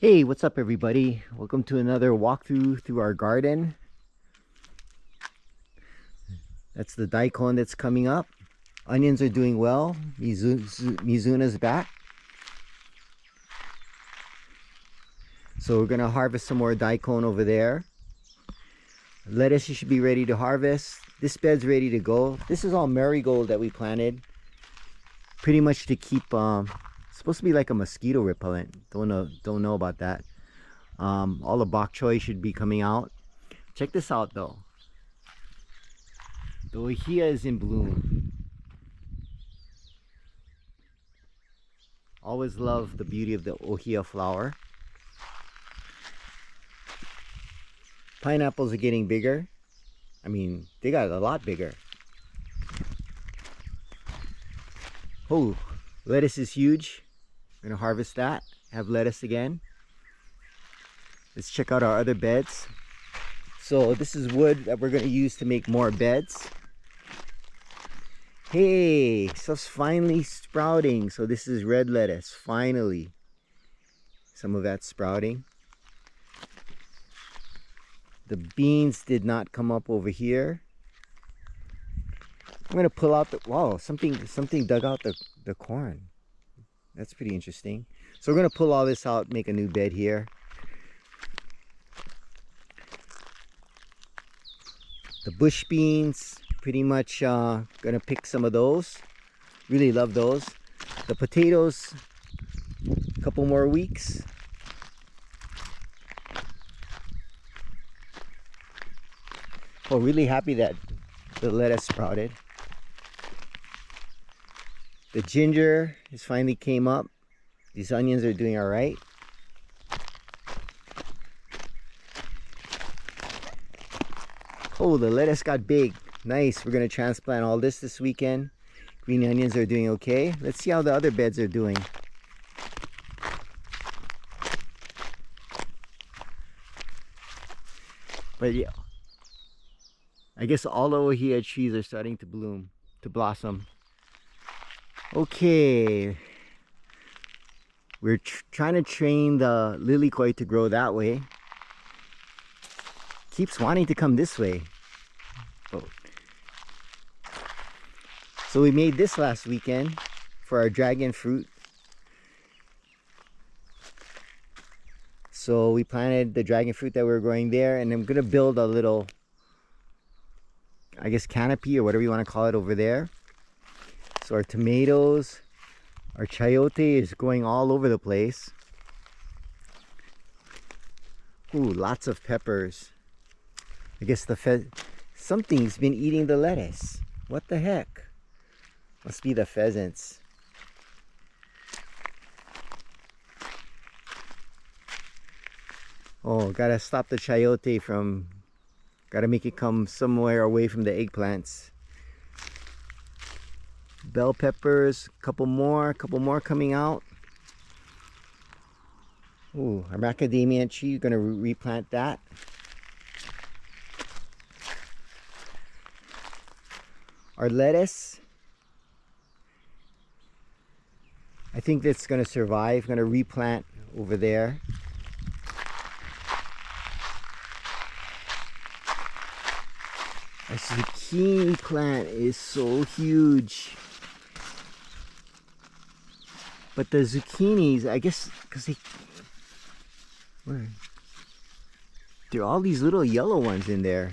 Hey, what's up everybody? Welcome to another walkthrough through our garden. That's the daikon that's coming up. Onions are doing well. Mizuna's back. So we're gonna harvest some more daikon over there. Lettuce you should be ready to harvest. This bed's ready to go. This is all marigold that we planted. Pretty much to keep supposed to be like a mosquito repellent. Don't know about that. All the bok choy should be coming out. Check this out though. The ohia is in bloom. Always love the beauty of the ohia flower. Pineapples are getting bigger. I mean, they got a lot bigger. Oh, lettuce is huge. We're gonna harvest that. Have lettuce again. Let's check out our other beds. So this is wood that we're gonna use to make more beds. Hey, stuff's finally sprouting. So this is red lettuce, finally. Some of that's sprouting. The beans did not come up over here. I'm gonna pull out the, wow, something dug out the corn. That's pretty interesting. So we're gonna pull all this out, make a new bed here. The bush beans, pretty much gonna pick some of those. Really love those. The potatoes, a couple more weeks. Oh, really happy that the lettuce sprouted. The ginger has finally came up. These onions are doing all right. Oh, the lettuce got big. Nice. We're gonna transplant all this weekend. Green onions are doing okay. Let's see how the other beds are doing. But yeah, I guess all the ohia trees are starting to bloom, to blossom. Okay, we're trying to train the lilikoi to grow that way. Keeps wanting to come this way. Oh. So we made this last weekend for our dragon fruit. So we planted the dragon fruit that we were growing there, and I'm gonna build a little, I guess, canopy or whatever you want to call it over there. So our tomatoes, our chayote is going all over the place. Ooh, lots of peppers. I guess something's been eating the lettuce. What the heck? Must be the pheasants. Oh, gotta stop the chayote from, gotta make it come somewhere away from the eggplants. Bell peppers, couple more coming out. Ooh, our macadamia tree, gonna replant that. Our lettuce, I think that's gonna survive. Gonna replant over there. Our zucchini plant is so huge. But the zucchinis, I guess, because there are all these little yellow ones in there.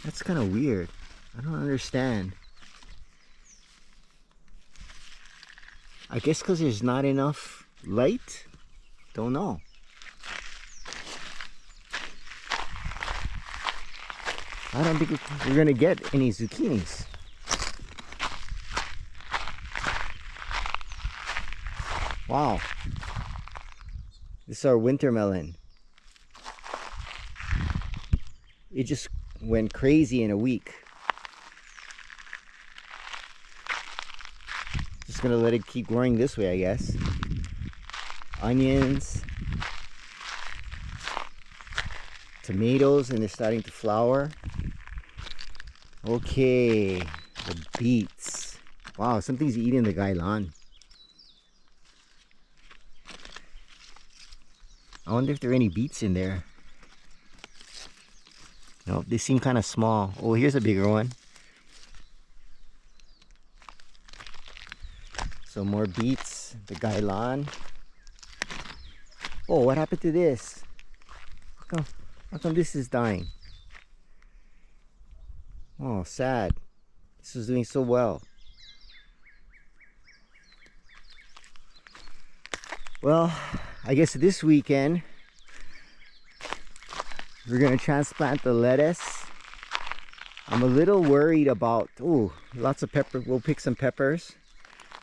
That's kind of weird. I don't understand. I guess because there's not enough light? Don't know. I don't think we're gonna get any zucchinis. Wow. This is our winter melon. It just went crazy in a week. Just gonna let it keep growing this way, I guess. Onions. Tomatoes, and they're starting to flower. Okay, the beets. Wow, something's eating the gailan. I wonder if there are any beets in there. No, they seem kind of small. Oh, here's a bigger one. So more beets, the gailan. Oh, what happened to this? How come this is dying? Oh, sad. This was doing so well. Well, I guess this weekend we're gonna transplant the lettuce. I'm a little worried about, oh, lots of pepper. We'll pick some peppers.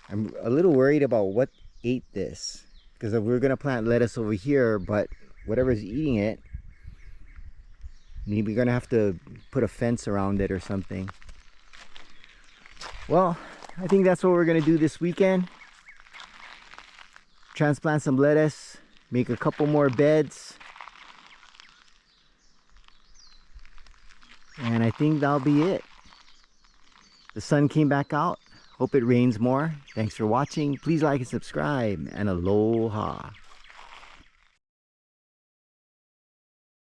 I'm a little worried about what ate this, because we're gonna plant lettuce over here, but whatever's eating it, maybe we're gonna have to put a fence around it or something. Well, I think that's what we're gonna do this weekend. Transplant some lettuce, make a couple more beds, and I think that'll be it. The sun came back out. Hope it rains more. Thanks for watching. Please like and subscribe, and aloha.